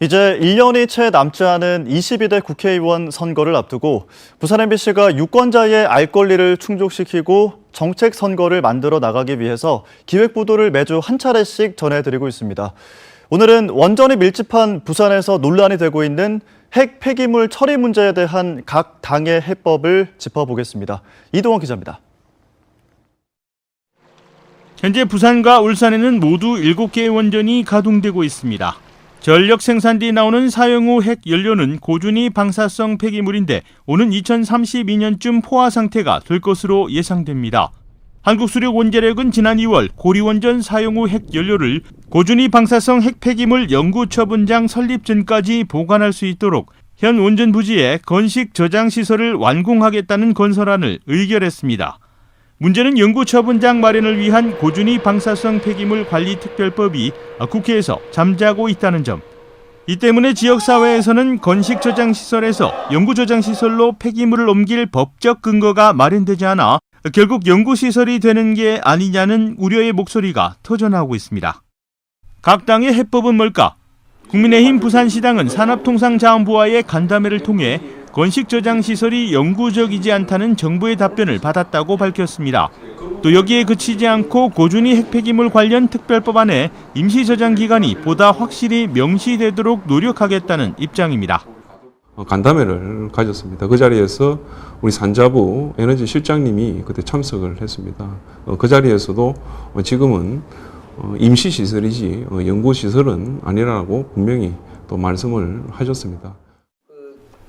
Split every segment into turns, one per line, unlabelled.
이제 1년이 채 남지 않은 22대 국회의원 선거를 앞두고 부산 MBC가 유권자의 알 권리를 충족시키고 정책 선거를 만들어 나가기 위해서 기획보도를 매주 한 차례씩 전해드리고 있습니다. 오늘은 원전이 밀집한 부산에서 논란이 되고 있는 핵 폐기물 처리 문제에 대한 각 당의 해법을 짚어보겠습니다. 이동원 기자입니다.
현재 부산과 울산에는 모두 7개의 원전이 가동되고 있습니다. 전력 생산 뒤 나오는 사용 후 핵 연료는 고준위 방사성 폐기물인데 오는 2032년쯤 포화 상태가 될 것으로 예상됩니다. 한국수력원자력은 지난 2월 고리원전 사용 후 핵 연료를 고준위 방사성 핵 폐기물 연구처분장 설립 전까지 보관할 수 있도록 현 원전 부지에 건식 저장 시설을 완공하겠다는 건설안을 의결했습니다. 문제는 연구처분장 마련을 위한 고준위 방사성 폐기물 관리 특별법이 국회에서 잠자고 있다는 점. 이 때문에 지역사회에서는 건식 저장 시설에서 연구 저장 시설로 폐기물을 옮길 법적 근거가 마련되지 않아 결국 연구 시설이 되는 게 아니냐는 우려의 목소리가 터져나오고 있습니다. 각 당의 해법은 뭘까? 국민의힘 부산시당은 산업통상자원부와의 간담회를 통해 건식 저장 시설이 영구적이지 않다는 정부의 답변을 받았다고 밝혔습니다. 또 여기에 그치지 않고 고준위 핵폐기물 관련 특별법안에 임시 저장 기간이 보다 확실히 명시되도록 노력하겠다는 입장입니다.
간담회를 가졌습니다. 그 자리에서 우리 산자부 에너지 실장님이 그때 참석을 했습니다. 그 자리에서도 지금은 임시 시설이지 연구 시설은 아니라고 분명히 또 말씀을 하셨습니다.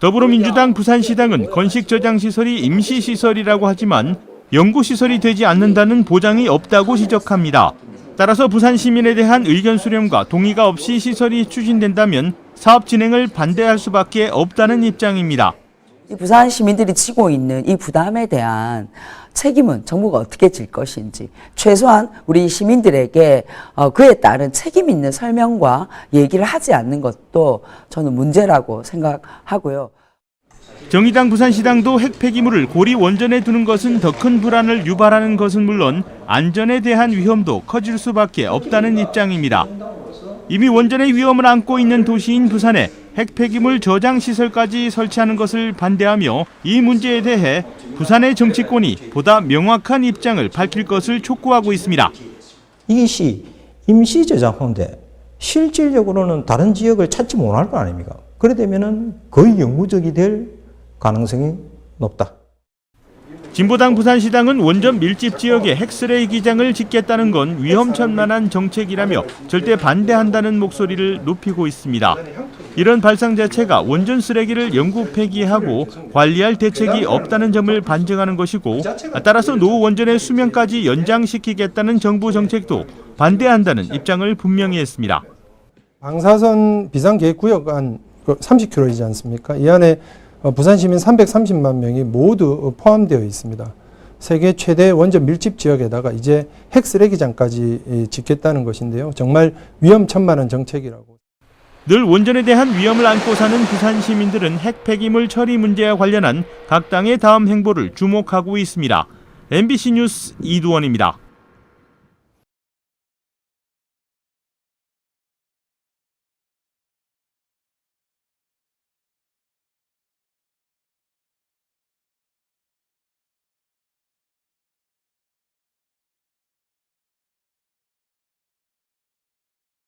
더불어민주당 부산시당은 건식 저장 시설이 임시 시설이라고 하지만 연구 시설이 되지 않는다는 보장이 없다고 지적합니다. 따라서 부산 시민에 대한 의견 수렴과 동의가 없이 시설이 추진된다면 사업 진행을 반대할 수밖에 없다는 입장입니다.
부산 시민들이 지고 있는 이 부담에 대한 책임은 정부가 어떻게 질 것인지 최소한 우리 시민들에게 그에 따른 책임 있는 설명과 얘기를 하지 않는 것도 저는 문제라고 생각하고요.
정의당 부산시당도 핵 폐기물을 고리 원전에 두는 것은 더 큰 불안을 유발하는 것은 물론 안전에 대한 위험도 커질 수밖에 없다는 입장입니다. 이미 원전의 위험을 안고 있는 도시인 부산에 핵 폐기물 저장 시설까지 설치하는 것을 반대하며 이 문제에 대해 부산의 정치권이 보다 명확한 입장을 밝힐 것을 촉구하고 있습니다.
이것이 임시 저장소인데 실질적으로는 다른 지역을 찾지 못할 거 아닙니까? 그래 되면은 거의 영구적이 될 가능성이 높다.
진보당 부산시당은 원전 밀집 지역에 핵쓰레기장을 짓겠다는 건 위험천만한 정책이라며 절대 반대한다는 목소리를 높이고 있습니다. 이런 발상 자체가 원전 쓰레기를 영구 폐기하고 관리할 대책이 없다는 점을 반증하는 것이고 따라서 노후 원전의 수명까지 연장시키겠다는 정부 정책도 반대한다는 입장을 분명히 했습니다.
방사선 비상계획구역안 30km이지 않습니까? 이 안에 부산 시민 330만 명이 모두 포함되어 있습니다. 세계 최대 원전 밀집 지역에다가 이제 핵 쓰레기장까지 짓겠다는 것인데요. 정말 위험천만한 정책이라고.
늘 원전에 대한 위험을 안고 사는 부산 시민들은 핵 폐기물 처리 문제와 관련한 각 당의 다음 행보를 주목하고 있습니다. MBC 뉴스 이두원입니다.